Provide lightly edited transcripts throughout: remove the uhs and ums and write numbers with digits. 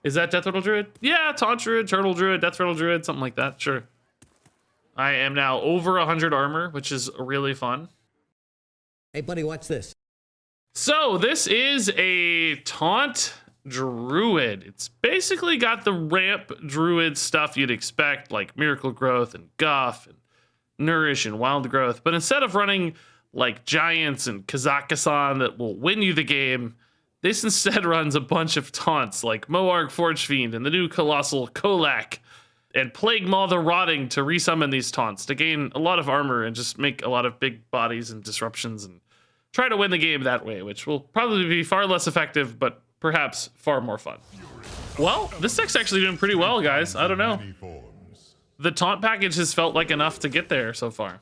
Is that Death Rattle Druid? Yeah, Taunt Druid, Turtle Druid, Death Rattle Druid, something like that. Sure. I am now over 100 armor, which is really fun. Hey, buddy, watch this. So this is a Taunt Druid. It's basically got the ramp Druid stuff you'd expect, like Miracle Growth and Guff and Nourish and Wild Growth. But instead of running like Giants and Kazakhstan that will win you the game, this instead runs a bunch of taunts like Moarg Forge Fiend and the new Colossal Colaque and Plague Maw the Rotting to resummon these taunts to gain a lot of armor and just make a lot of big bodies and disruptions and try to win the game that way, which will probably be far less effective, but perhaps far more fun. Well, this deck's actually doing pretty well, guys. I don't know. The taunt package has felt like enough to get there so far.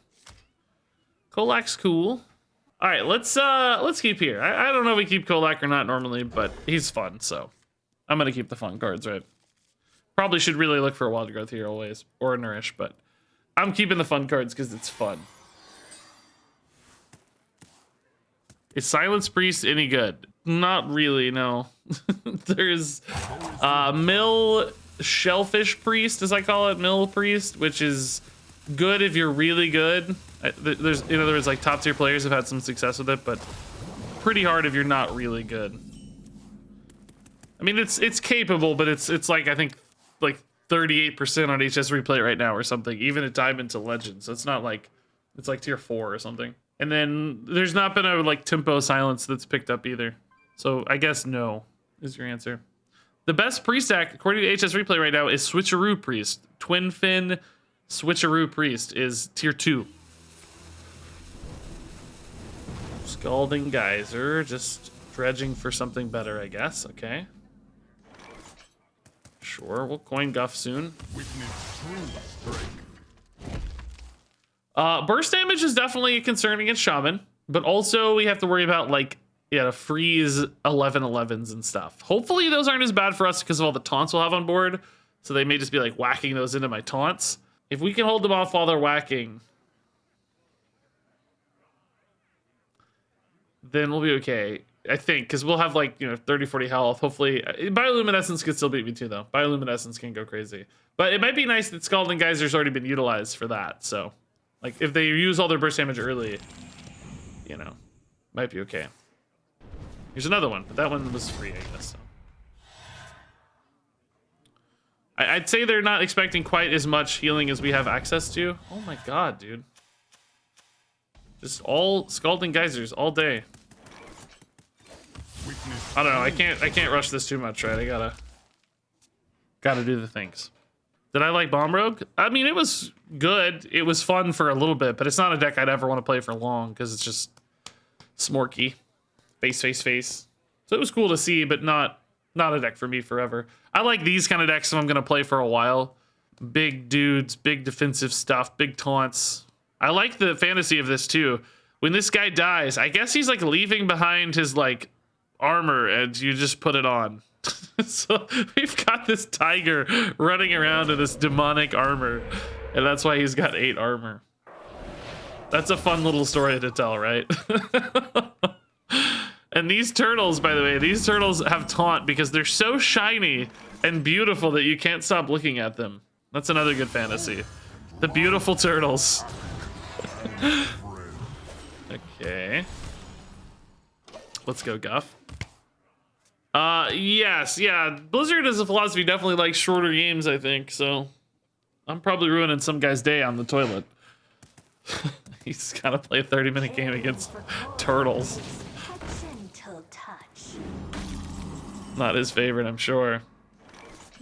Colaque's cool. All right, let's keep here. I don't know if we keep Colaque or not normally, but he's fun, so I'm gonna keep the fun cards, right? Probably should really look for a Wild Growth here always, or a Nourish, but I'm keeping the fun cards because it's fun. Is Silence Priest any good? Not really, no. There's Mill Shellfish Priest, as I call it, Mill Priest, which is good if you're really good. There's, in other words, like top tier players have had some success with it, but pretty hard if you're not really good. I mean, it's capable, but it's like, I think, like 38% on HS replay right now or something, even at Diamond to Legend. So it's not like, it's like tier 4 or something. And then there's not been a like tempo silence that's picked up either. So I guess no is your answer. The best priest deck, according to HS replay right now, is Switcheroo Priest. Twin Fin Switcheroo Priest is tier 2. Scalding Geyser, just dredging for something better, I guess. Okay. Sure, we'll coin Guff soon. Burst damage is definitely a concern against Shaman, but also we have to worry about, like, yeah, to freeze 11/11s and stuff. Hopefully those aren't as bad for us because of all the taunts we'll have on board, so they may just be, like, whacking those into my taunts. If we can hold them off while they're whacking, then we'll be okay, I think, because we'll have, like, you know, 30, 40 health. Hopefully, Bioluminescence could still beat me too, though. Bioluminescence can go crazy. But it might be nice that Scalding Geyser's already been utilized for that, so, like, if they use all their burst damage early, you know, might be okay. Here's another one, but that one was free, I guess. So. I'd say they're not expecting quite as much healing as we have access to. Oh my god, dude. Just all Scalding Geysers all day. I don't know, I can't rush this too much, right? I gotta do the things. Did I like Bomb Rogue? I mean, it was good. It was fun for a little bit, but it's not a deck I'd ever want to play for long because it's just smorky. Face. So it was cool to see, but not a deck for me forever. I like these kind of decks if I'm gonna play for a while. Big dudes, big defensive stuff, big taunts. I like the fantasy of this too. When this guy dies, I guess he's like leaving behind his like armor and you just put it on. So we've got this tiger running around in this demonic armor, and that's why he's got 8 armor. That's a fun little story to tell, right? And these turtles, by the way, these turtles have taunt because they're so shiny and beautiful that you can't stop looking at them. That's another good fantasy. The beautiful turtles. Okay. Let's go, Guff. Yes, yeah. Blizzard as a philosophy definitely likes shorter games, I think, so I'm probably ruining some guy's day on the toilet. He's gotta play a 30-minute game against turtles. Not his favorite, I'm sure.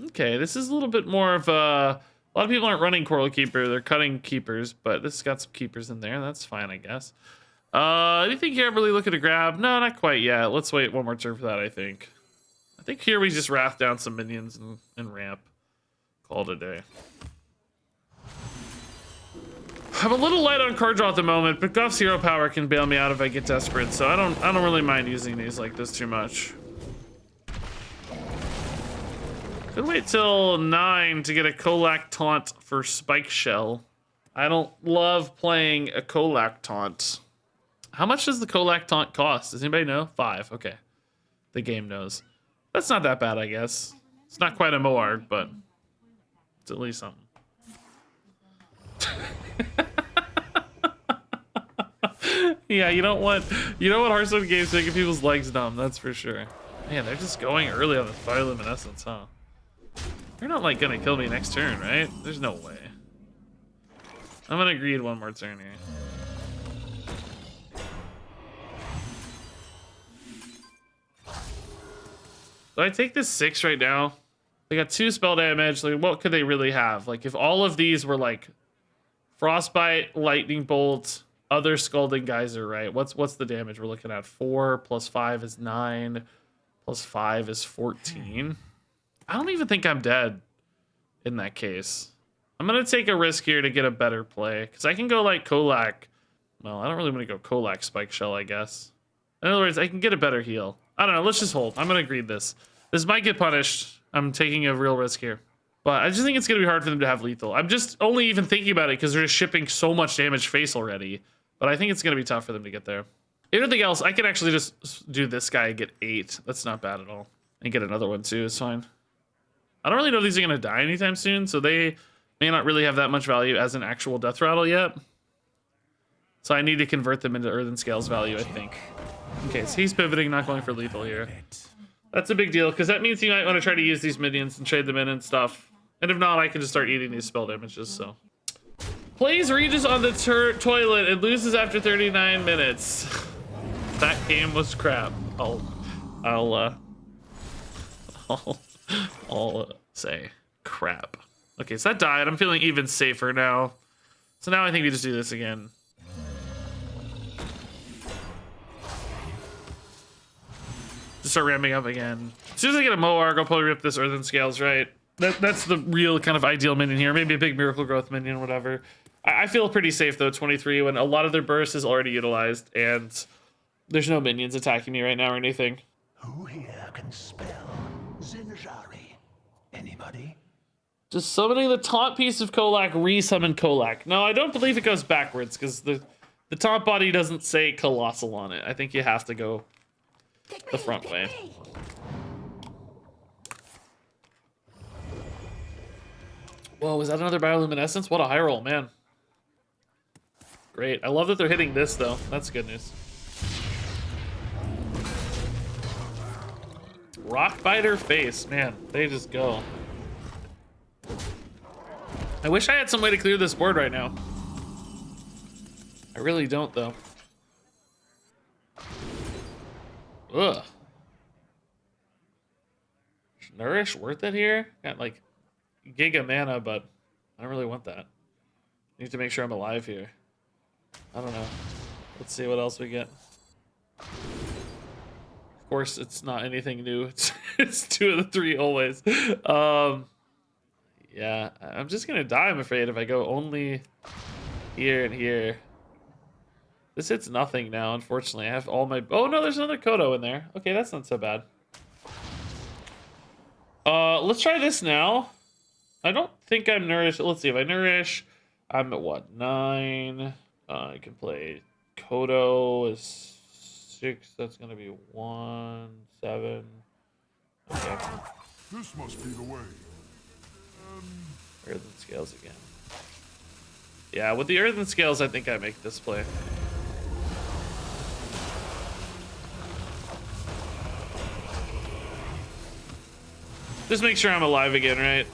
Okay, this is a little bit more of a lot of people aren't running Coral Keeper, they're cutting keepers, but this has got some keepers in there. That's fine, I guess. Anything here I'm really looking to grab? No, not quite yet. Let's wait one more turn for that, I think. I think here we just wrath down some minions and ramp. Call it a day. I'm a little light on card draw at the moment, but Guff's hero power can bail me out if I get desperate, so I don't really mind using these like this too much. Could wait till 9 to get a Colaque taunt for Spike Shell. I don't love playing a Colaque taunt. How much does the Colaque taunt cost? Does anybody know? 5. Okay. The game knows. That's not that bad, I guess. It's not quite a Moarg, but it's at least something. Yeah, you don't want Hearthstone games making people's legs numb, that's for sure. Man, they're just going early on this bioluminescence, huh? They're not like gonna kill me next turn, right? There's no way. I'm gonna greed one more turn here. Do I take this 6 right now? They got 2 spell damage. Like, what could they really have? Like, if all of these were like Frostbite, Lightning Bolt, other Scalding Geyser, right? What's the damage we're looking at? 4 plus 5 is 9, plus 5 is 14. I don't even think I'm dead in that case. I'm gonna take a risk here to get a better play, because I can go like Colaque. Well, I don't really want to go Colaque Spike Shell, I guess. In other words, I can get a better heal. I don't know, let's just hold. I'm gonna greed this. This might get punished. I'm taking a real risk here. But I just think it's gonna be hard for them to have lethal. I'm just only even thinking about it because they're just shipping so much damage face already. But I think it's gonna be tough for them to get there. If anything else, I can actually just do this guy and get 8. That's not bad at all. And get another one too, it's fine. I don't really know if these are gonna die anytime soon, so they may not really have that much value as an actual death rattle yet. So I need to convert them into Earthen Scales value, I think. Okay, so he's pivoting, not going for lethal here. That's a big deal, because that means he might want to try to use these minions and trade them in and stuff. And if not, I can just start eating these spell damages, so. Plays Regis on the toilet and loses after 39 minutes. That game was crap. I'll say crap. Okay, so that died. I'm feeling even safer now. So now I think we just do this again. Just start ramping up again. As soon as I get a Moarg, I'll probably rip this Earthen Scales, right? That's the real kind of ideal minion here. Maybe a big Miracle Growth minion, whatever. I feel pretty safe, though, 23, when a lot of their burst is already utilized, and there's no minions attacking me right now or anything. Who here can spell Zinjari? Anybody? Just summoning the taunt piece of Colaque, re-summon Colaque. No, I don't believe it goes backwards, because the taunt body doesn't say Colossal on it. I think you have to go the front way. Whoa, was that another bioluminescence? What a high roll, man. Great. I love that they're hitting this, though. That's good news. Rockbiter Face. Man, they just go. I wish I had some way to clear this board right now. I really don't, though. Ugh. Is Nourish worth it here? Got like giga mana, but I don't really want that. Need to make sure I'm alive here. I don't know. Let's see what else we get. Of course, it's not anything new. It's 2 of the 3 always. Yeah, I'm just gonna die, I'm afraid, if I go only here and here. This hits nothing now, unfortunately. I have all my... Oh, no, there's another Kodo in there. Okay, that's not so bad. Let's try this now. I don't think I'm nourished. Let's see, if I nourish, I'm at what, 9? I can play Kodo is 6. That's gonna be 1, 7. Okay. This must be the way. Earthen Scales again. Yeah, with the Earthen Scales, I think I make this play. Just make sure I'm alive again, right?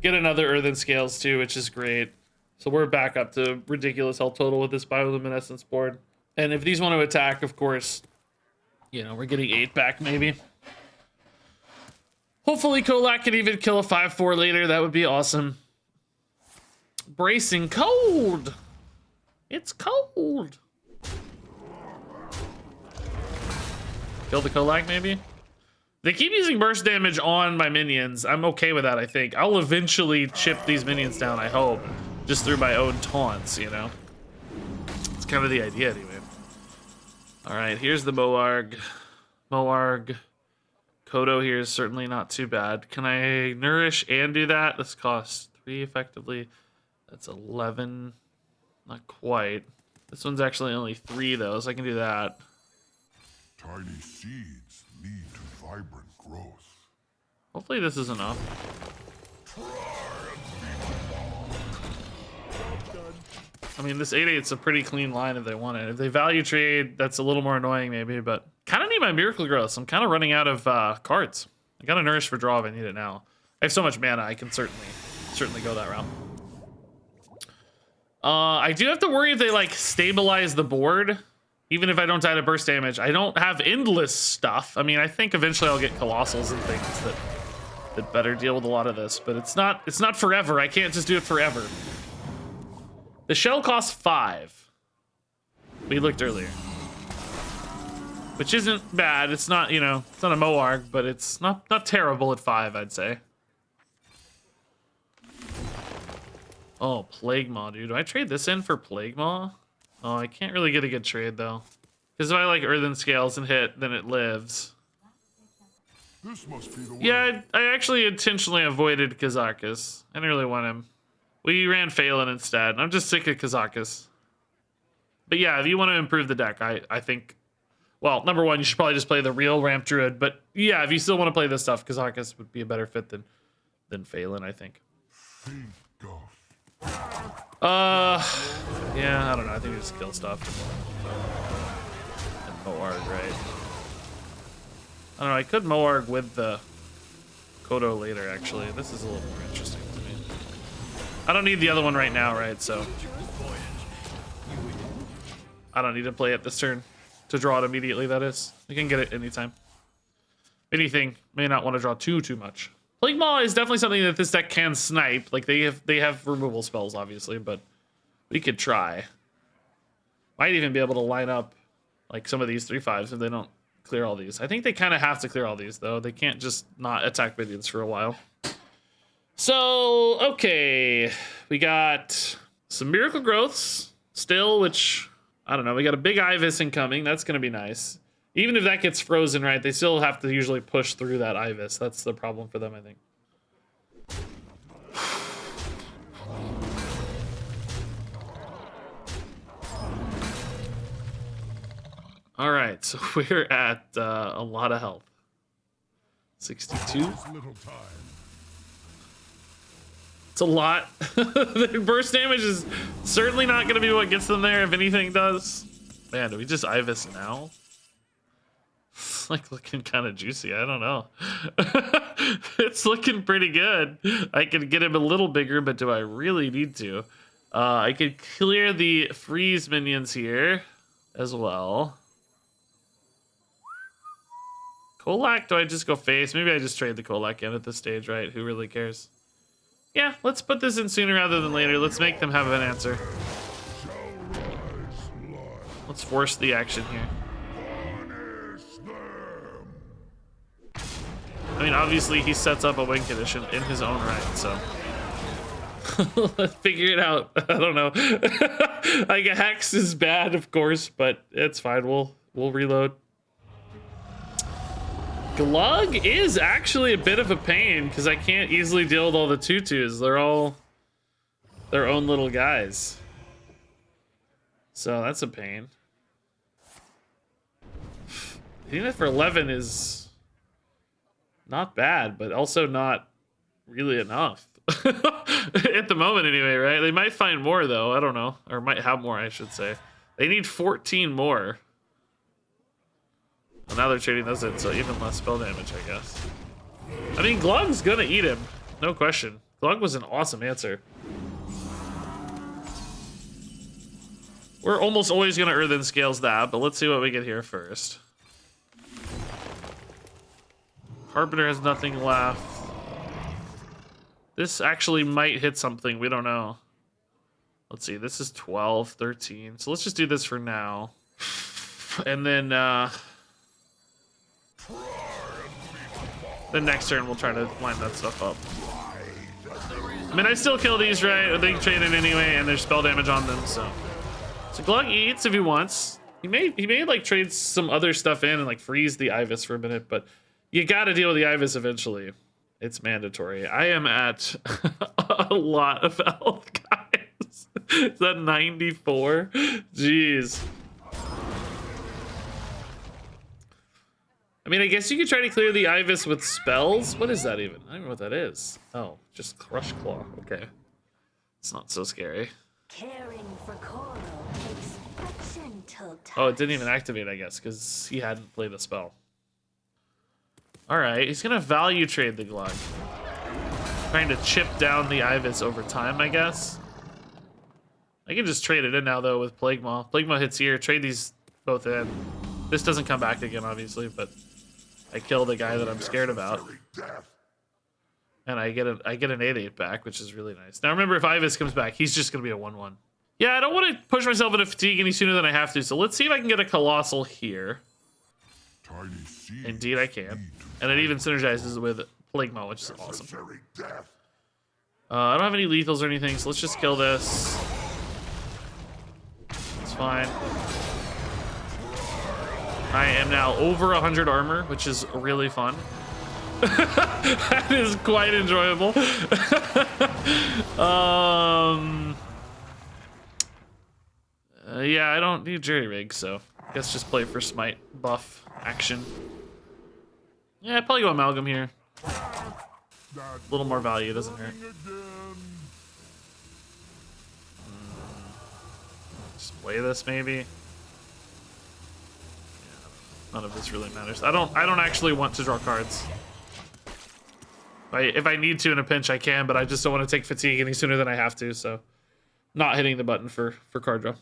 Get another Earthen Scales too, which is great. So we're back up to ridiculous health total with this bioluminescence board. And if these want to attack, of course, you know, we're getting 8 back maybe. Hopefully Colaque can even kill a 5/4 later. That would be awesome. Bracing cold. It's cold. Kill the Colaque maybe? They keep using burst damage on my minions. I'm okay with that, I think. I'll eventually chip these minions down, I hope. Just through my own taunts, you know? It's kind of the idea, anyway. Alright, here's the Moarg. Moarg. Kodo here is certainly not too bad. Can I nourish and do that? This costs 3 effectively. That's 11. Not quite. This one's actually only 3 though, so I can do that. Tiny seeds lead to vibrant growth. Hopefully this is enough. I mean, this 8/8's a pretty clean line if they want it. If they value trade, that's a little more annoying maybe, but kind of need my Miracle Growth. So I'm kind of running out of cards. I got to Nourish for draw if I need it now. I have so much mana, I can certainly go that route. I do have to worry if they like stabilize the board, even if I don't die to burst damage. I don't have endless stuff. I mean, I think eventually I'll get Colossals and things that better deal with a lot of this, but it's not forever. I can't just do it forever. The shell costs 5. We looked earlier, which isn't bad. It's not, you know, it's not a Moarg, but it's not terrible at 5, I'd say. Oh, Plague Maw, dude. Do I trade this in for Plague Maw? Oh, I can't really get a good trade, though. Because if I, like, Earthen Scales and hit, then it lives. This must be the way. Yeah, I actually intentionally avoided Kazakus. I didn't really want him. We ran Phelan instead. I'm just sick of Kazakus. But yeah, if you want to improve the deck, I think... Well, number one, you should probably just play the real Ramp Druid. But yeah, if you still want to play this stuff, Kazakus would be a better fit than Phelan, I think. Think of Yeah, I don't know. I think we just kill stuff. And Moarg, right? I don't know. I could Moarg with the Kodo later, actually. This is a little more interesting to me. I don't need the other one right now, right? So I don't need to play it this turn to draw it immediately, that is. You can get it anytime. Anything may not want to draw too much. Plague Maw is definitely something that this deck can snipe. Like they have removal spells, obviously, but we could try. Might even be able to line up like some of these 3/5s if they don't clear all these. I think they kind of have to clear all these, though. They can't just not attack minions for a while. So, okay. We got some Miracle Growths still, which, I don't know. We got a big Ibis incoming. That's going to be nice. Even if that gets frozen, right, they still have to usually push through that Ibis. That's the problem for them, I think. All right, so we're at a lot of health. 62. little time. It's a lot. The burst damage is certainly not going to be what gets them there, if anything does. Man, do we just Ibis now? It's like looking kind of juicy. I don't know. It's looking pretty good. I could get him a little bigger, but do I really need to? I could clear the freeze minions here as well. Colaque, do I just go face? Maybe I just trade the Colaque in at this stage, right? Who really cares? Yeah, let's put this in sooner rather than later. Let's make them have an answer. Let's force the action here. I mean, obviously he sets up a win condition in his own right, so let's figure it out. I don't know. Like a hex is bad, of course, but it's fine. We'll reload. Glug is actually a bit of a pain because I can't easily deal with all the 2/2s. They're all their own little guys, so that's a pain. Hitting it for 11 is not bad, but also not really enough. At the moment anyway, right? They might find more though, I don't know. Or might have more, I should say. They need 14 more. Well, now they're trading those in, so even less spell damage, I guess. I mean, Glug's gonna eat him. No question. Glug was an awesome answer. We're almost always gonna Earthen Scales that, but let's see what we get here first. Carpenter has nothing left. This actually might hit something. We don't know. Let's see. This is 12, 13. So let's just do this for now. And then the next turn we'll try to line that stuff up. I mean, I still kill these, right? They trade in anyway, and there's spell damage on them, so. So Glug eats if he wants. He may like trade some other stuff in and like freeze the Ibis for a minute, but you gotta deal with the Ibis eventually. It's mandatory. I am at a lot of health, guys. Is that 94? Jeez. I mean, I guess you could try to clear the Ibis with spells. What is that even? I don't know what that is. Oh, just Crush Claw. Okay. It's not so scary. Caring for coral takes a gentle touch. Oh, it didn't even activate, I guess, because he hadn't played the spell. Alright, he's gonna value trade the Colaque. Trying to chip down the Ibis over time, I guess. I can just trade it in now, though, with Plague Maw. Plague Maw hits here. Trade these both in. This doesn't come back again, obviously, but I kill the guy that I'm scared about. And I get an 8/8 back, which is really nice. Now, remember, if Ibis comes back, he's just going to be a 1/1. Yeah, I don't want to push myself into fatigue any sooner than I have to, so let's see if I can get a Colossal here. Indeed, I can. And it even synergizes with Plague Maw, which is awesome. I don't have any lethals or anything, so let's just kill this. It's fine. I am now over 100 armor, which is really fun. That is quite enjoyable. Yeah, I don't need Jerry Rig, so I guess just play for Smite buff action. Yeah, I'd probably go Amalgam here. A little more value, doesn't hurt. Just play this maybe. Yeah, none of this really matters. I don't actually want to draw cards. If I need to in a pinch, I can, but I just don't want to take fatigue any sooner than I have to, so not hitting the button for card draw.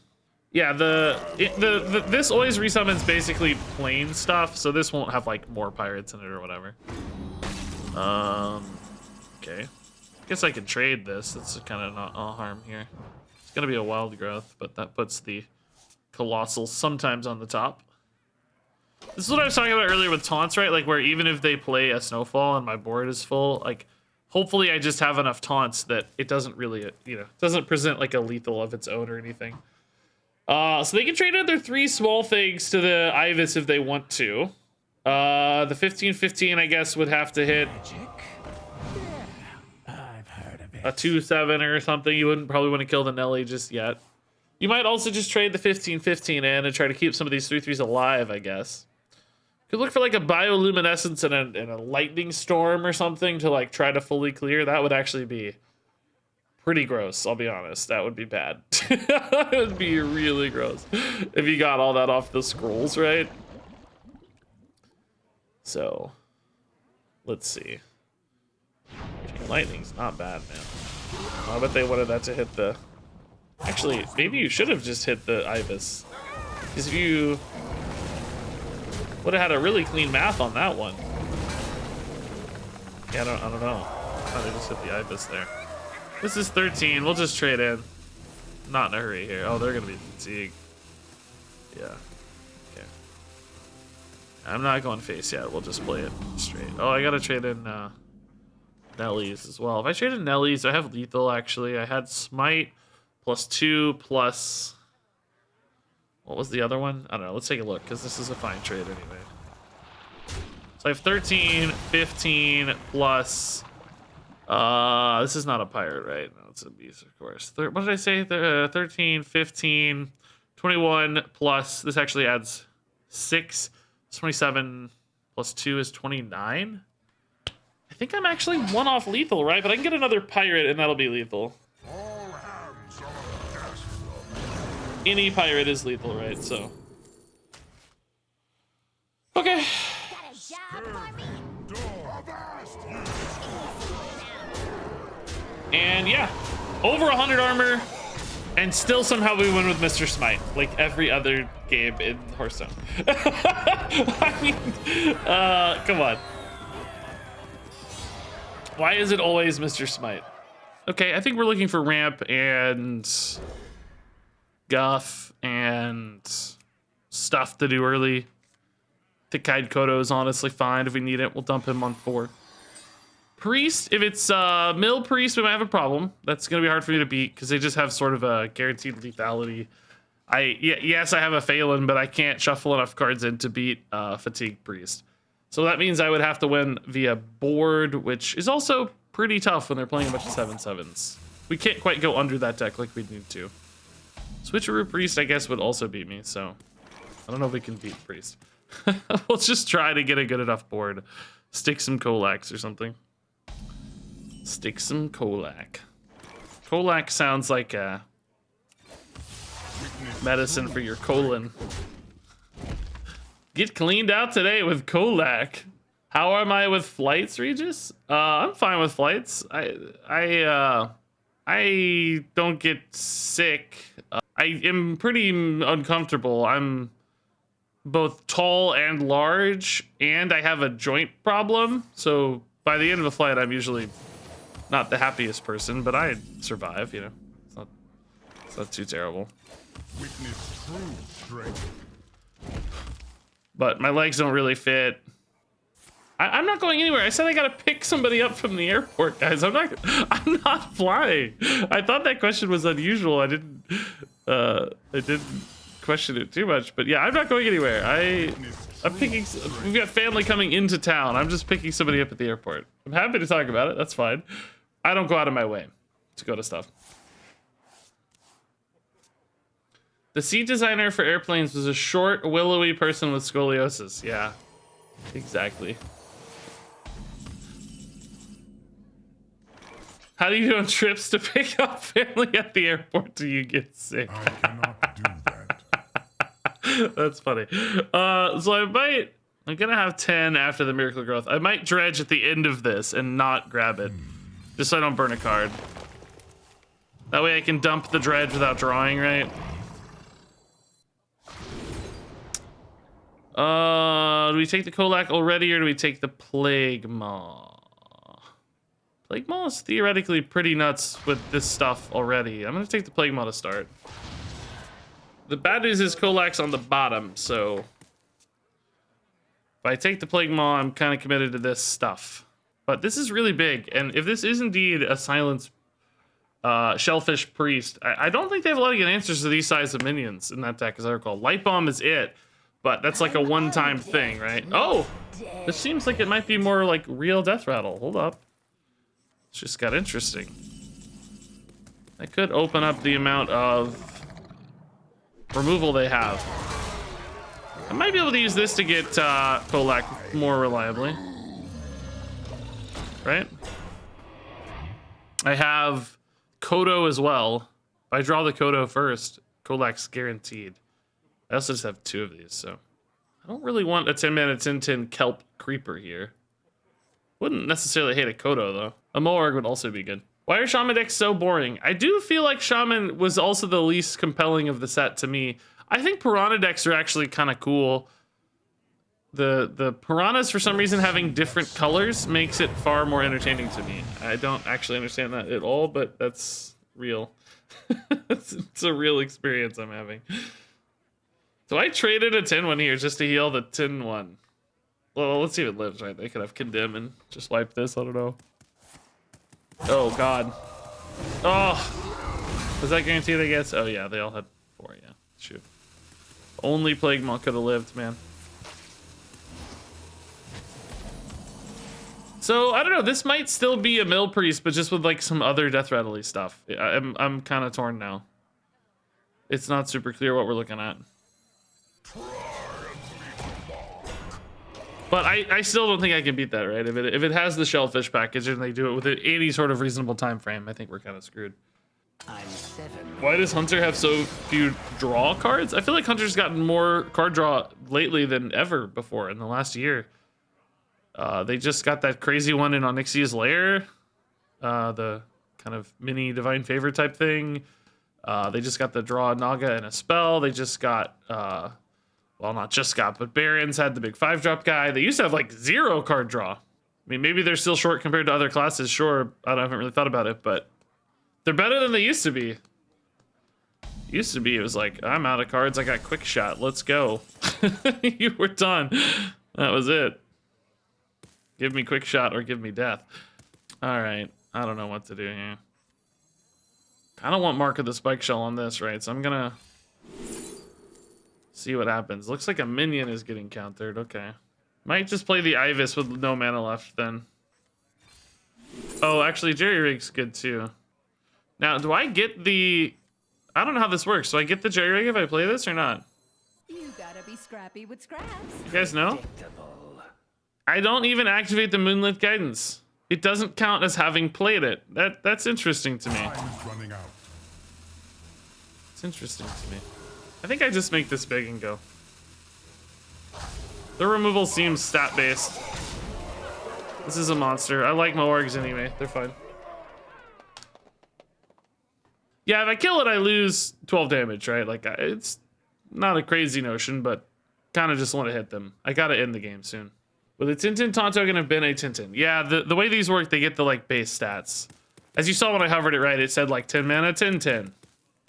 Yeah, this always resummons basically plain stuff, so this won't have like more pirates in it or whatever. Okay. Guess I can trade this. That's kind of not a harm here. It's gonna be a wild growth, but that puts the Colossal sometimes on the top. This is what I was talking about earlier with taunts, right? Like where even if they play a snowfall and my board is full, like hopefully I just have enough taunts that it doesn't really, doesn't present like a lethal of its own or anything. So they can trade in their 3 small things to the Ibis if they want to. The 15/15 I guess would have to hit a 2/7 or something. You probably wouldn't kill the Nelly just yet. You might also just trade the 15/15 in and try to keep some of these 3/3s alive, I guess. Could look for like a bioluminescence and a lightning storm or something to like try to fully clear. That would actually be pretty gross, I'll be honest. That would be bad. That would be really gross if you got all that off the scrolls, right? So, let's see. Lightning's not bad, man. I bet they wanted that to hit the... Actually, maybe you should have just hit the Ibis. Because if you would have had a really clean math on that one. Yeah, I don't know. I thought they just hit the Ibis there. This is 13. We'll just trade in. Not in a hurry here. Oh, they're going to be fatigued. Yeah. Okay. I'm not going face yet. We'll just play it straight. Oh, I got to trade in Nellies as well. If I trade in Nellies, I have lethal, actually. I had Smite +2 plus... What was the other one? I don't know. Let's take a look, because this is a fine trade anyway. So I have 13, 15 plus... this is not a pirate, right? No, it's a beast, of course. What did I say? 13, 15, 21 plus... This actually adds 6. It's 27 plus 2 is 29. I think I'm actually 1 off lethal, right? But I can get another pirate, and that'll be lethal. Any pirate is lethal, right? So. Okay. And yeah, over 100 armor, and still somehow we win with Mr. Smite, like every other game in Hearthstone. I mean, come on. Why is it always Mr. Smite? Okay, I think we're looking for ramp and guff and stuff to do early. I think AAECAd Kodo is honestly fine. If we need it, we'll dump him on 4. Priest, if it's mill priest, we might have a problem. That's gonna be hard for me to beat because they just have sort of a guaranteed lethality. Yes, I have a Phelan, but I can't shuffle enough cards in to beat fatigue priest. So that means I would have to win via board, which is also pretty tough when they're playing a bunch of 7/7s. We can't quite go under that deck like we need to. Switcheroo priest, I guess, would also beat me, so I don't know if we can beat priest. We'll just try to get a good enough board. Stick some Colaques or something. Stick some Colaque. Colaque sounds like a medicine for your colon. Get cleaned out today with Colaque. How am I with flights, Regis? I'm fine with flights. I don't get sick. I am pretty uncomfortable. I'm both tall and large, and I have a joint problem. So by the end of the flight, I'm usually not the happiest person, but I survive, you know. It's not too terrible. Witness true strength. But my legs don't really fit. I'm not going anywhere. I said I gotta pick somebody up from the airport, guys. I'm not flying. I thought that question was unusual. I didn't question it too much. But yeah, I'm not going anywhere. I'm picking. We've got family coming into town. I'm just picking somebody up at the airport. I'm happy to talk about it. That's fine. I don't go out of my way to go to stuff. The seat designer for airplanes was a short, willowy person with scoliosis. Yeah, exactly. How do you do on trips to pick up family at the airport till you get sick? I cannot do that. That's funny. So I'm gonna have 10 after the miracle growth. I might dredge at the end of this and not grab it, just so I don't burn a card. That way I can dump the dredge without drawing, right? Do we take the Colaque already, or do we take the Plague Maw? Plague Maw is theoretically pretty nuts with this stuff already. I'm gonna take the Plague Maw to start. The bad news is Colaque's on the bottom, so if I take the Plague Maw, I'm kind of committed to this stuff. But this is really big, and if this is indeed a Silence Shellfish Priest, I don't think they have a lot of good answers to these size of minions in that deck, as I recall. Light Bomb is it, but that's like a one-time thing, right? Oh, this seems like it might be more like real Death Rattle. Hold up. It's just got interesting. I could open up the amount of removal they have. I might be able to use this to get Colaque more reliably. Right? I have Kodo as well. If I draw the Kodo first, Colaque's guaranteed. I also just have 2 of these, so I don't really want a 10-mana 10/10 Kelp Creeper here. Wouldn't necessarily hate a Kodo, though. A Moarg would also be good. Why are Shaman decks so boring? I do feel like Shaman was also the least compelling of the set to me. I think Piranha decks are actually kind of cool. The Piranhas, for some reason, having different colors makes it far more entertaining to me. I don't actually understand that at all, but that's real. It's a real experience I'm having. So I traded a 10-1 here just to heal the 10-1. Well, let's see if it lives, right? They could have Condemn and just wipe this. I don't know. Oh, God. Oh. Was that guaranteed, I guess? Oh, yeah. They all had 4, yeah. Shoot. Only Plague Maw could have lived, man. So, I don't know. This might still be a Mill Priest, but just with, like, some other Death Rattle-y stuff. I'm kind of torn now. It's not super clear what we're looking at. But I still don't think I can beat that, right? If it has the Shellfish package and they do it with any sort of reasonable time frame, I think we're kind of screwed. I'm 7. Why does Hunter have so few draw cards? I feel like Hunter's gotten more card draw lately than ever before in the last year. They just got that crazy one in Onyxia's Lair, the kind of mini Divine Favor type thing. They just got the draw Naga and a spell. They just got, well, not just got, but Barons had the big 5-drop guy. They used to have like 0 card draw. I mean, maybe they're still short compared to other classes. Sure, I haven't really thought about it, but they're better than they used to be. Used to be, it was like, I'm out of cards. I got Quick Shot. Let's go. You were done. That was it. Give me Quick Shot or give me death. All right. I don't know what to do here. I don't want Mark of the Spike Shell on this, right? So I'm gonna see what happens. Looks like a minion is getting countered. Okay. Might just play the Ibis with no mana left then. Oh, actually, Jerry Rig's good too. Now, do I get the... I don't know how this works. Do I get the Jerry Rig if I play this or not? You gotta be scrappy with scraps. You guys know? I don't even activate the Moonlit Guidance. It doesn't count as having played it. That's interesting to me. Time is running out. It's interesting to me. I think I just make this big and go. The removal seems stat-based. This is a monster. I like Moorgs anyway. They're fine. Yeah, if I kill it, I lose 12 damage, right? Like, it's not a crazy notion, but kind of just want to hit them. I gotta end the game soon. Will the Tintin taunt token have been a Tintin? Yeah, the way these work, they get the, like, base stats. As you saw when I hovered it, right, it said, like, 10 mana, 10-10.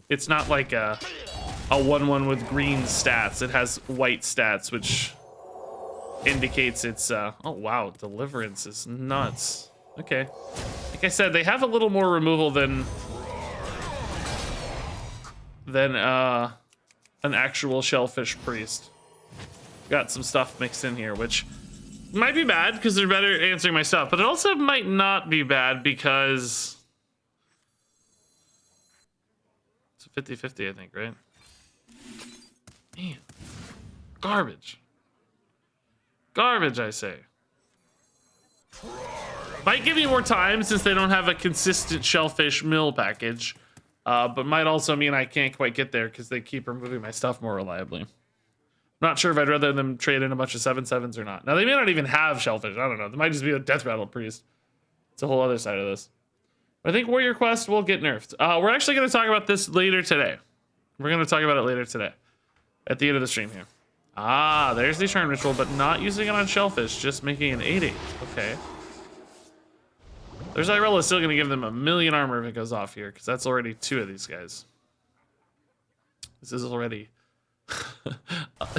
It's not like a 1-1 with green stats. It has white stats, which indicates it's, oh, wow, Deliverance is nuts. Okay. Like I said, they have a little more removal than an actual Shellfish Priest. Got some stuff mixed in here, which might be bad because they're better answering my stuff, but it also might not be bad because it's a 50-50, I think, right? Man, garbage. Garbage, I say. Might give me more time since they don't have a consistent Shellfish mill package, but might also mean I can't quite get there because they keep removing my stuff more reliably. Not sure if I'd rather them trade in a bunch of 7/7s or not. Now, they may not even have Shellfish. I don't know. They might just be a Death Rattle Priest. It's a whole other side of this. I think Warrior Quest will get nerfed. We're actually going to talk about this later today. We're going to talk about it later today. At the end of the stream here. Ah, there's the Turn Ritual, but not using it on Shellfish. Just making an 8/8. Okay. Their Zyrella is still going to give them 1,000,000 armor if it goes off here, because that's already 2 of these guys. This is already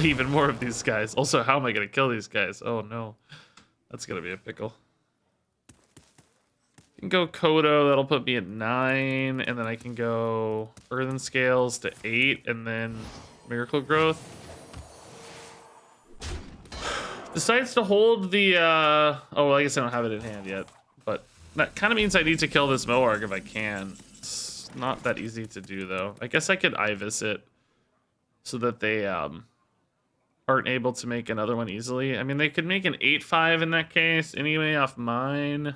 even more of these guys. Also, how am I going to kill these guys? Oh, no. That's going to be a pickle. I can go Kodo. That'll put me at 9. And then I can go Earthen Scales to 8. And then Miracle Growth. Decides to hold the... oh, well, I guess I don't have it in hand yet. But that kind of means I need to kill this Moarg if I can. It's not that easy to do, though. I guess I could Ibis it so that they aren't able to make another one easily. I mean, they could make an 8/5 in that case anyway off mine.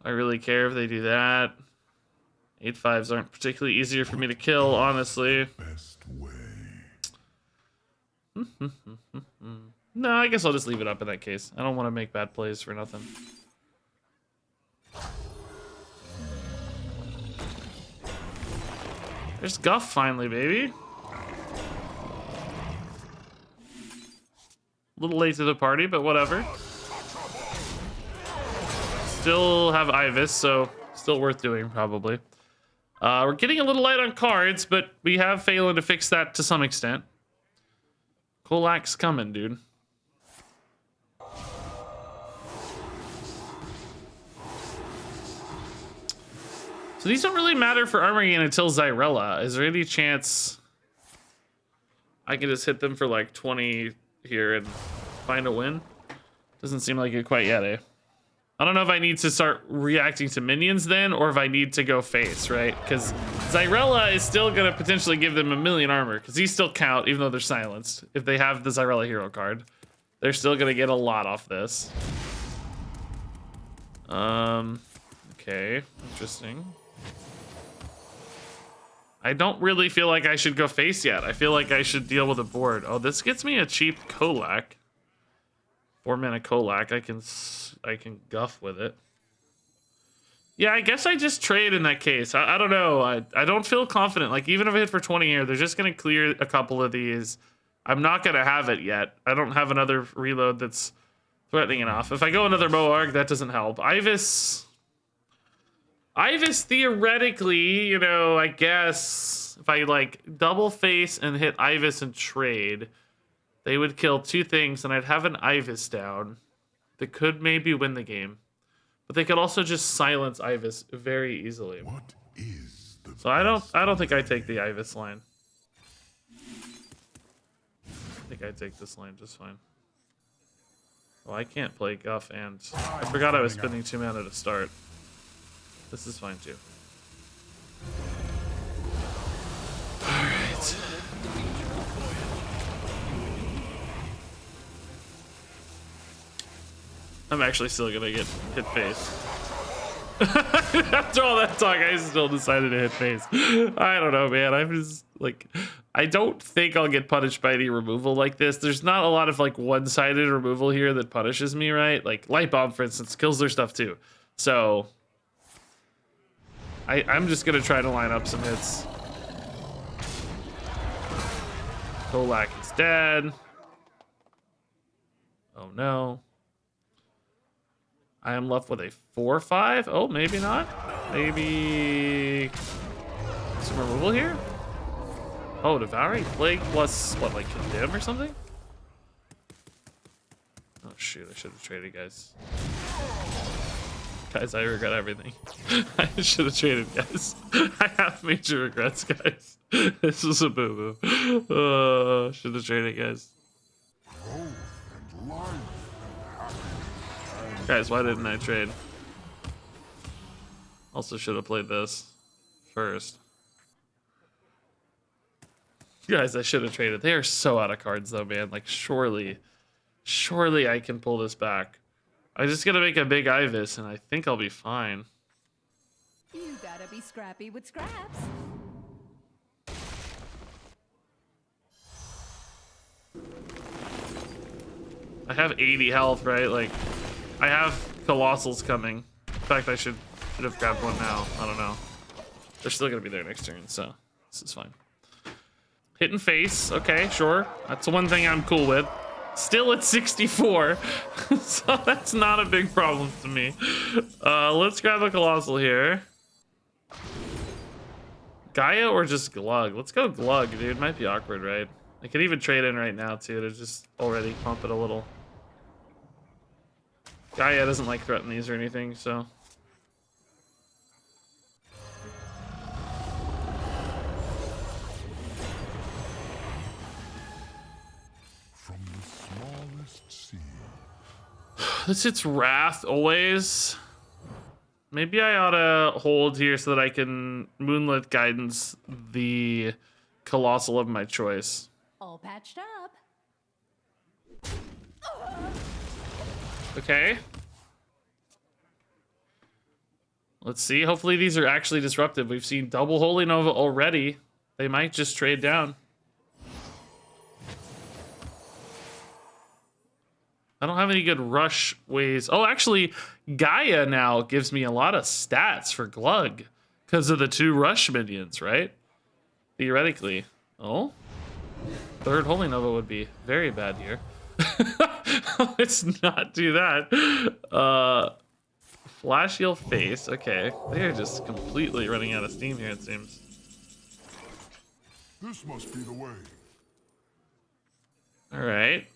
I really care if they do that. 8/5s aren't particularly easier for me to kill, honestly. Best way. No, I guess I'll just leave it up in that case. I don't want to make bad plays for nothing. There's Guff finally, baby. A little late to the party, but whatever. Still have Ibis, so still worth doing, probably. We're getting a little light on cards, but we have Phelan to fix that to some extent. Colaque's coming, dude. So these don't really matter for armor gain until Zyrella. Is there any chance I can just hit them for like 20 here and find a win? Doesn't seem like it quite yet, eh? I don't know if I need to start reacting to minions then, or if I need to go face, right? Because Zyrella is still going to potentially give them 1,000,000 armor, because these still count, even though they're silenced. If they have the Zyrella hero card, they're still going to get a lot off this. Okay, interesting. I don't really feel like I should go face yet. I feel like I should deal with a board. Oh, this gets me a cheap Colaque. 4-mana Colaque. I can guff with it. Yeah, I guess I just trade in that case. I don't know. I don't feel confident. Like, even if I hit for 20 here, they're just going to clear a couple of these. I'm not going to have it yet. I don't have another reload that's threatening enough. If I go another Moarg, that doesn't help. Ibis, theoretically, you know, I guess if I, like, double face and hit Ibis and trade, they would kill 2 things, and I'd have an Ibis down that could maybe win the game. But they could also just silence Ibis very easily. What is the So I don't think I take the Ibis line. I think I take this line just fine. Well, I can't play Guff, and I forgot I was spending 2 mana to start. This is fine too. Alright. I'm actually still gonna get hit face. After all that talk, I still decided to hit face. I don't know, man. I'm just like, I don't think I'll get punished by any removal like this. There's not a lot of like one-sided removal here that punishes me, right? Like Light Bomb, for instance, kills their stuff too. So I'm just gonna try to line up some hits. Colaque is dead. Oh no. I am left with a 4/5. Oh, maybe not. Maybe some removal here. Oh, Devouring Plague plus what, like Condemn or something? Oh shoot, I should have traded, guys. Guys, I regret everything. I should have traded, guys. I have major regrets, guys. This was a boo-boo. Should have traded, guys. Guys, why didn't I trade? Also should have played this first. Guys, I should have traded. They are so out of cards though, man. Like, surely I can pull this back. I'm just gonna make a big Ibis and I think I'll be fine. You gotta be scrappy with scraps. I have 80 health, right? Like, I have Colossals coming. In fact, I should have grabbed one now. I don't know. They're still gonna be there next turn, so this is fine. Hitting face, okay, sure. That's the one thing I'm cool with. Still at 64, so that's not a big problem to me. Let's grab a Colossal here. Gaia or just Glug? Let's go Glug, dude. Might be awkward, right? I could even trade in right now, too, to just already pump it a little. Gaia doesn't like threaten these or anything, so. From the smallest seed. This hits Wrath always. Maybe I ought to hold here so that I can Moonlit Guidance the Colossal of my choice. All patched up. Okay. Let's see. Hopefully these are actually disruptive. We've seen double Holy Nova already. They might just trade down. I don't have any good rush ways. Oh, actually, Gaia now gives me a lot of stats for Glug because of the 2 rush minions, right? Theoretically. Oh? Third Holy Nova would be very bad here. Let's not do that. Flash Heal Face. Okay. They're just completely running out of steam here, it seems. This must be the way. All right.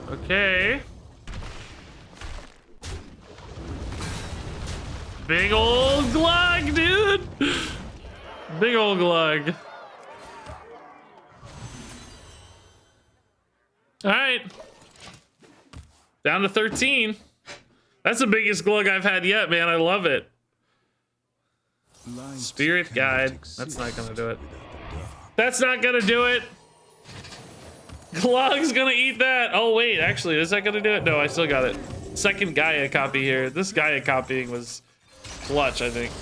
Okay. Big old Glug, dude. Big old Glug. All right. Down to 13. That's the biggest Glug I've had yet, man. I love it. Spirit Guide. That's not gonna do it. That's not gonna do it. Glug's gonna eat that. Oh wait, actually, is that gonna do it? No, I still got it. Second Gaia copy here. This Gaia copying was clutch, I think.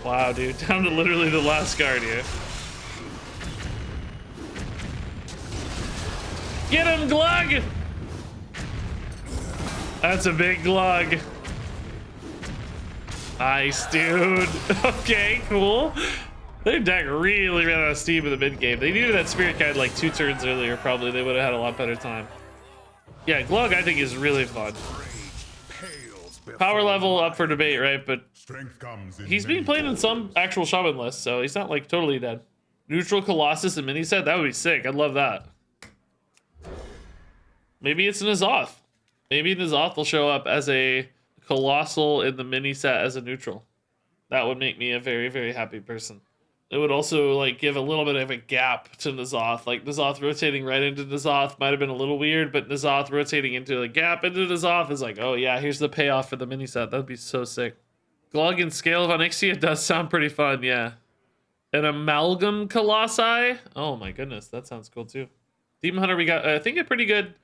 Wow, dude, down to literally the last card here. Get him, Glug! That's a big Glug. Nice, dude. Okay, cool. Their deck really ran out of steam in the mid game. They needed that Spirit Guide like 2 turns earlier, probably. They would have had a lot better time. Yeah, Glug I think is really fun. Power level up for debate, right? But he's being played in some actual Shaman lists, so he's not like totally dead. Neutral Colossus and mini set? That would be sick. I'd love that. Maybe it's an Azoth. Maybe N'Zoth will show up as a Colossal in the mini set as a neutral. That would make me a very, very happy person. It would also like give a little bit of a gap to N'Zoth. Like N'Zoth rotating right into N'Zoth might have been a little weird, but N'Zoth rotating into a gap into N'Zoth is like, oh yeah, here's the payoff for the mini set. That'd be so sick. Glug and Scale of Onyxia does sound pretty fun, yeah. An Amalgam Colossi? Oh my goodness, that sounds cool too. Demon Hunter, we got, I think, a pretty good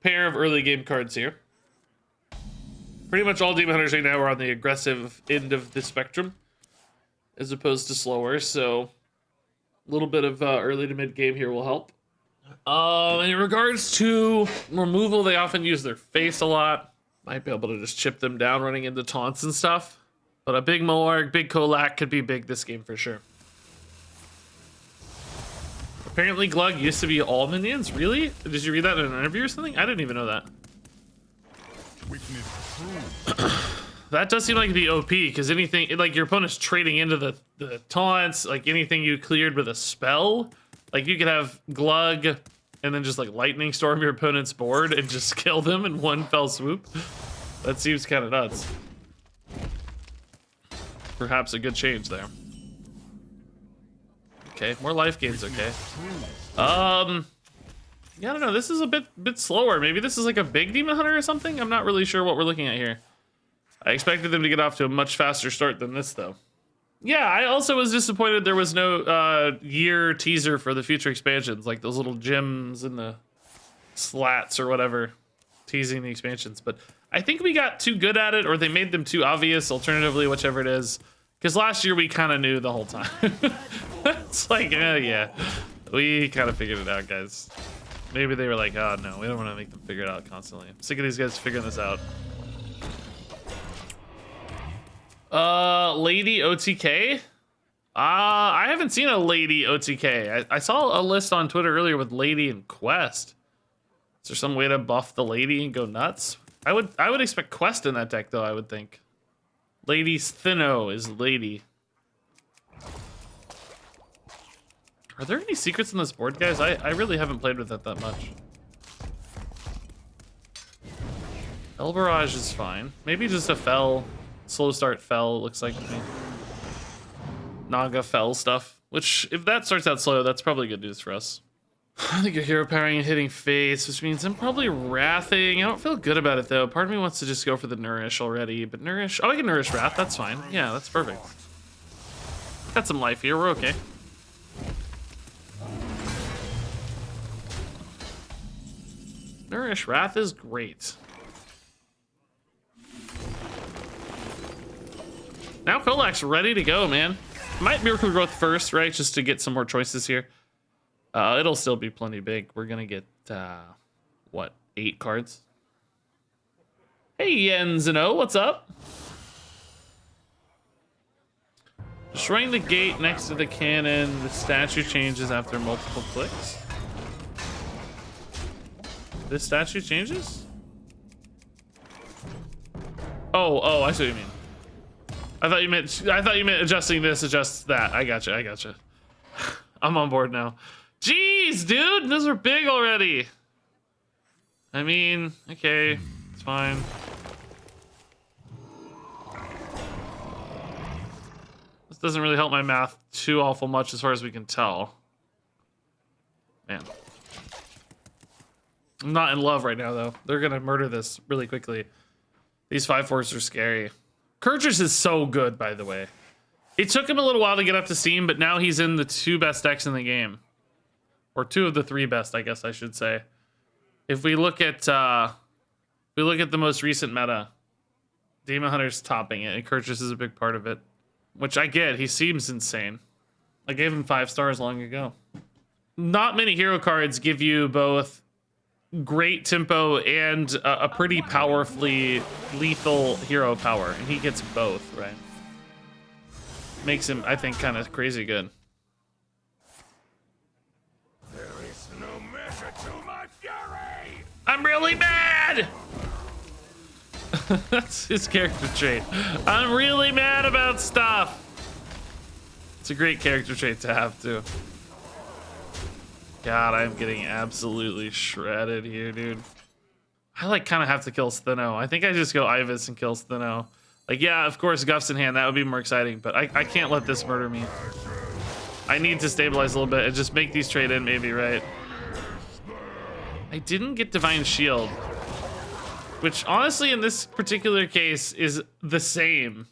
pair of early game cards here. Pretty much all Demon Hunters right now are on the aggressive end of the spectrum, as opposed to slower, so a little bit of early to mid game here will help. In regards to removal, they often use their face a lot. Might be able to just chip them down running into taunts and stuff. But a big Moarg, big Colaque could be big this game for sure. Apparently Glug used to be all minions, really? Did you read that in an interview or something? I didn't even know that. That does seem like it'd be OP, because anything, like your opponent's trading into the taunts, like anything you cleared with a spell, like you could have Glug and then just like lightning storm your opponent's board and just kill them in one fell swoop. That seems kind of nuts. Perhaps a good change there. Okay, more life gains, okay. Yeah, I don't know, this is a bit slower. Maybe this is like a big Demon Hunter or something? I'm not really sure what we're looking at here. I expected them to get off to a much faster start than this, though. Yeah, I also was disappointed there was no year teaser for the future expansions, like those little gems and the slats or whatever, teasing the expansions. But I think we got too good at it, or they made them too obvious, alternatively, whichever it is. Because last year we kind of knew the whole time. It's like, yeah, we kind of figured it out, guys. Maybe they were like, oh no, we don't want to make them figure it out constantly. I'm sick of these guys figuring this out. Lady OTK? I haven't seen a Lady OTK. I saw a list on Twitter earlier with Lady and Quest. Is there some way to buff the Lady and go nuts? I would expect Quest in that deck though, I would think. Lady's Thinno is Lady. Are there any secrets in this board, guys? I really haven't played with it that much. El Barrage is fine. Maybe just a Fell. Slow start Fell, looks like to me. Naga Fell stuff. Which, if that starts out slow, that's probably good news for us. I think you're hero powering and hitting face, which means I'm probably wrathing. I don't feel good about it, though. Part of me wants to just go for the Nourish already, but Nourish... Oh, I can Nourish Wrath. That's fine. Yeah, that's perfect. Got some life here. We're okay. Nourish Wrath is great. Now Colaque's ready to go, man. Might Miracle Growth first, right? Just to get some more choices here. It'll still be plenty big. We're gonna get, what, 8 cards? Hey, Yenzino, what's up? Destroying the gate next to the cannon. The statue changes after multiple clicks. This statue changes? Oh, I see what you mean. I thought you meant adjusting this, adjust that. I gotcha. I'm on board now. Jeez, dude, those are big already. I mean, okay, it's fine. This doesn't really help my math too awful much as far as we can tell. Man. I'm not in love right now, though. They're gonna murder this really quickly. These 5/4s are scary. Kurtrus is so good, by the way. It took him a little while to get up to steam, but now he's in the 2 best decks in the game. Or 2 of the 3 best, I guess I should say. If we look at the most recent meta, Demon Hunter's topping it, and Kurtrus is a big part of it. Which I get, he seems insane. I gave him 5 stars long ago. Not many hero cards give you both great tempo and a pretty powerfully lethal hero power, and he gets both, right? Makes him, I think, kind of crazy good. There is no measure to my fury! I'm really mad! That's his character trait. I'm really mad about stuff. It's a great character trait to have, too. God, I'm getting absolutely shredded here, dude. I like kind of have to kill Steno. I think I just go Ivus and kill Steno. Like, yeah, of course, Guff's in hand. That would be more exciting, but I can't let this murder me. I need to stabilize a little bit and just make these trade in, maybe, right? I didn't get Divine Shield, which honestly, in this particular case, is the same.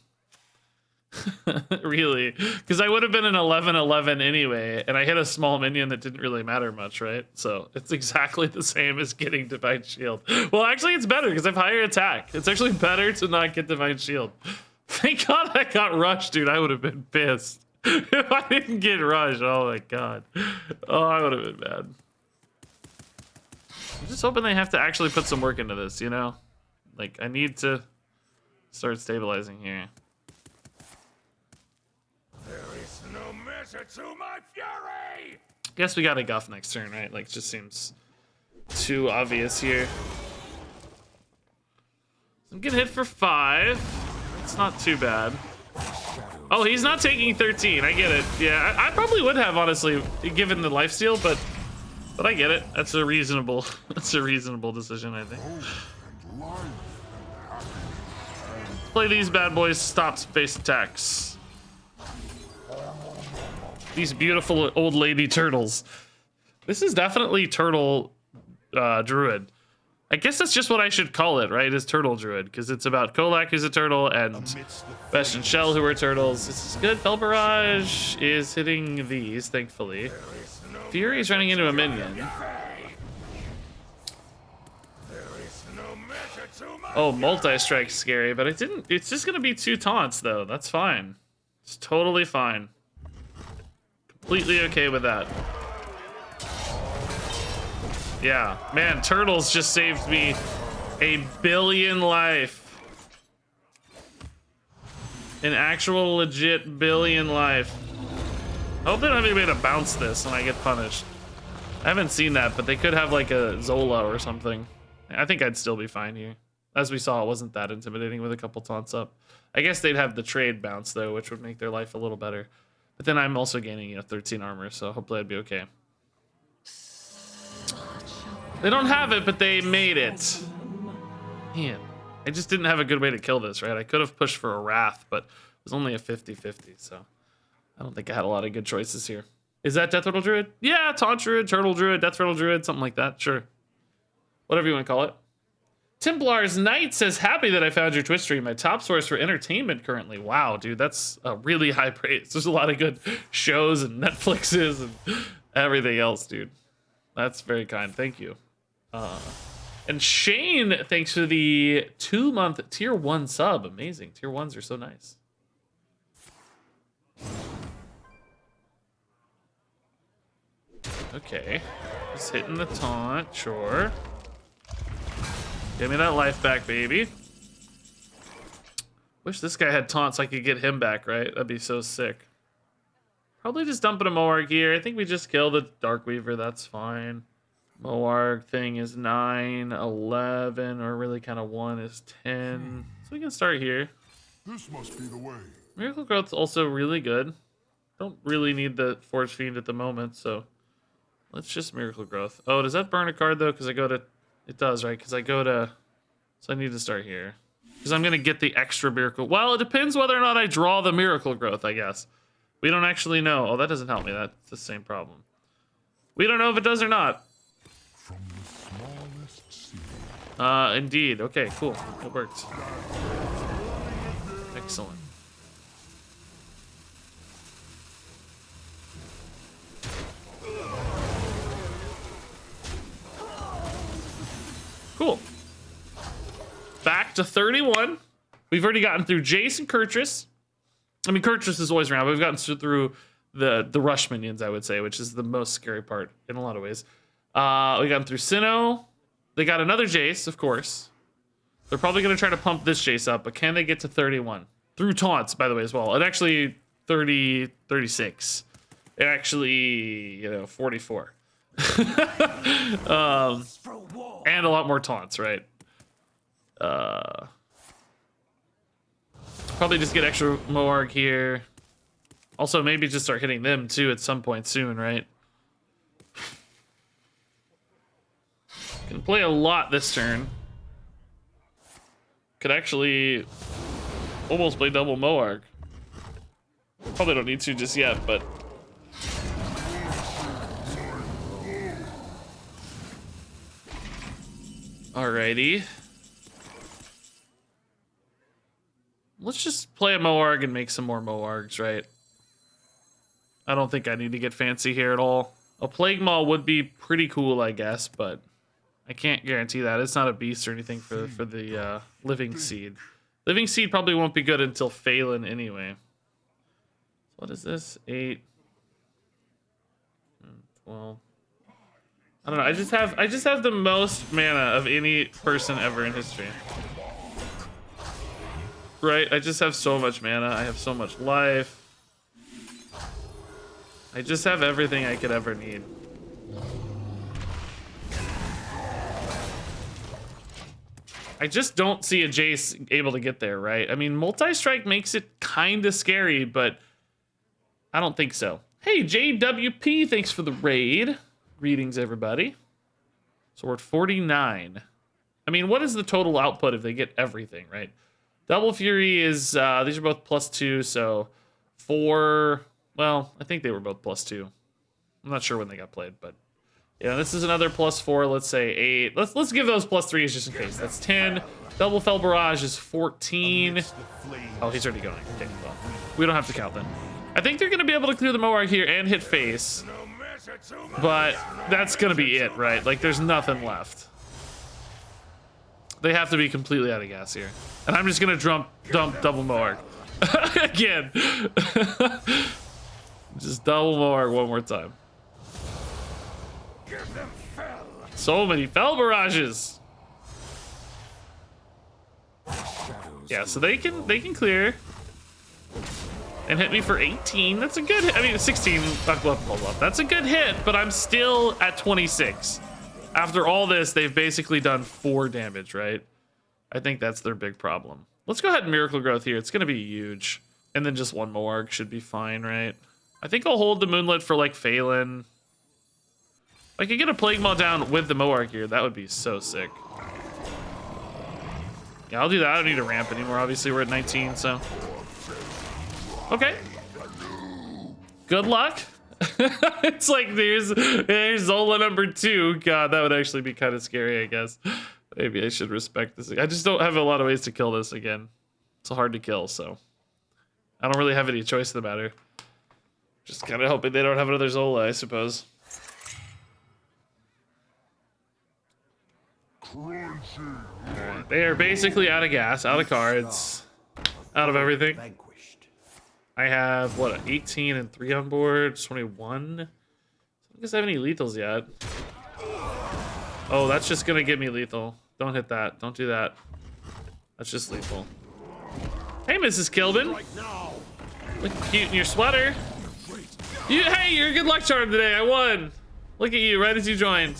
Really, because I would have been an 11-11 anyway, and I hit a small minion that didn't really matter much, right? So it's exactly the same as getting Divine Shield. Well, actually, it's better because I have higher attack. It's actually better to not get Divine Shield. Thank God I got rushed, dude. I would have been pissed if I didn't get rushed. Oh my God. Oh, I would have been mad. I'm just hoping they have to actually put some work into this, you know? Like, I need to start stabilizing here. No measure to my fury! Guess we got a Guff next turn, right? Like, just seems too obvious here. I'm getting hit for 5. It's not too bad. Oh, he's not taking 13. I get it. Yeah, I probably would have, honestly, given the lifesteal, but I get it. That's a reasonable decision, I think. Play these bad boys. Stop space attacks. These beautiful old lady turtles. This is definitely turtle druid. I guess that's just what I should call it, right? Is turtle druid, because it's about Colaque, who's a turtle, and Besh and Shell, who are turtles. This is good. Bell Barrage is hitting these, thankfully. Fury's running into a minion. Oh, multi-strike's scary, but it's just gonna be 2 taunts though. That's fine. It's totally fine. Completely okay with that. Yeah, man, turtles just saved me a billion life. An actual legit billion life. I hope they don't have any way to bounce this and I get punished. I haven't seen that, but they could have like a Zola or something. I think I'd still be fine here. As we saw, it wasn't that intimidating with a couple taunts up. I guess they'd have the trade bounce though, which would make their life a little better. But then I'm also gaining 13 armor, so hopefully I'd be okay. They don't have it, but they made it. Man, I just didn't have a good way to kill this, right? I could have pushed for a Wrath, but it was only a 50-50, so I don't think I had a lot of good choices here. Is that Death Rattle Druid? Yeah, Taunt Druid, Turtle Druid, Death Rattle Druid, something like that, sure. Whatever you want to call it. Templar's Knight says, happy that I found your Twitch stream. My top source for entertainment currently. Wow, dude, that's a really high praise. There's a lot of good shows and Netflixes and everything else, dude. That's very kind. Thank you. And Shane, thanks for the 2-month tier 1 sub. Amazing. Tier 1s are so nice. Okay. Just hitting the taunt, sure. Give me that life back, baby. Wish this guy had taunts so I could get him back, right? That'd be so sick. Probably just dumping a Moarg here. I think we just kill the Darkweaver. That's fine. Moarg thing is 9, 11, or really kind of 1 is 10. So we can start here. This must be the way. Miracle Growth's also really good. Don't really need the Forge Fiend at the moment, so let's just Miracle Growth. Oh, does that burn a card though? Because I go to... It does, right? Because I go to... So I need to start here. Because I'm going to get the extra Miracle... Well, it depends whether or not I draw the Miracle Growth, I guess. We don't actually know. Oh, that doesn't help me. That's the same problem. We don't know if it does or not. From the smallest seed. Indeed. Okay, cool. It worked. Excellent. Cool. Back to 31. We've already gotten through Jace and Kurtrus. I mean, Kurtrus is always around, but we've gotten through the rush minions, I would say, which is the most scary part in a lot of ways. We got through Sinnoh. They got another Jace, of course. They're probably going to try to pump this Jace up, but can they get to 31? Through taunts, by the way, as well. It actually 30, 36. It actually, 44. And a lot more taunts, right? Probably just get extra Moarg here. Also, maybe just start hitting them too at some point soon, right? Can play a lot this turn. Could actually almost play double Moarg. Probably don't need to just yet, but. Alrighty. Let's just play a Moarg and make some more Moargs, right? I don't think I need to get fancy here at all. A Plague Maw would be pretty cool, I guess, but I can't guarantee that. It's not a beast or anything for the Living Seed. Living Seed probably won't be good until Phelan anyway. What is this? 8, 12. I don't know. I just have the most mana of any person ever in history. Right? I just have so much mana. I have so much life. I just have everything I could ever need. I just don't see a Jace able to get there, right? I mean, multi-strike makes it kind of scary, but I don't think so. Hey, JWP, thanks for the raid. Greetings, everybody. So we're at 49. I mean, what is the total output if they get everything, right? Double Fury is, these are both +2, so 4, well, I think they were both +2. I'm not sure when they got played, but yeah, this is another +4, let's say 8. Let's give those +3s just in case. That's 10. Double Fell Barrage is 14. Oh, he's already going. Okay, well, we don't have to count then. I think they're gonna be able to clear the Moarg here and hit face, but that's gonna be it, right? Like, there's nothing left. They have to be completely out of gas here. And I'm just gonna dump double Moarg. Again. Just double Moarg one more time. So many Fell Barrages. Yeah, so they can clear. And hit me for 18. That's a good hit. I mean, 16. That's a good hit, but I'm still at 26. After all this, they've basically done 4 damage, right? I think that's their big problem. Let's go ahead and Miracle Growth here. It's going to be huge. And then just 1 Moarg should be fine, right? I think I'll hold the Moonlit for, like, Phelan. If I could get a Plague Maw down with the Moarg here, that would be so sick. Yeah, I'll do that. I don't need to ramp anymore. Obviously, we're at 19, so... Okay. Good luck. It's like there's Zola number 2. God, that would actually be kind of scary, I guess. Maybe I should respect this. I just don't have a lot of ways to kill this again. It's hard to kill, so I don't really have any choice in the matter. Just kind of hoping they don't have another Zola, I suppose. Alright, they are basically out of gas, out of cards, out of everything. I have, what, 18 and 3 on board, 21. I don't guess I have any lethals yet. Oh, that's just gonna get me lethal. Don't hit that. Don't do that. That's just lethal. Hey, Mrs. Kilbin. Looking cute in your sweater. Hey, you're a good luck charm today. I won. Look at you, right as you joined.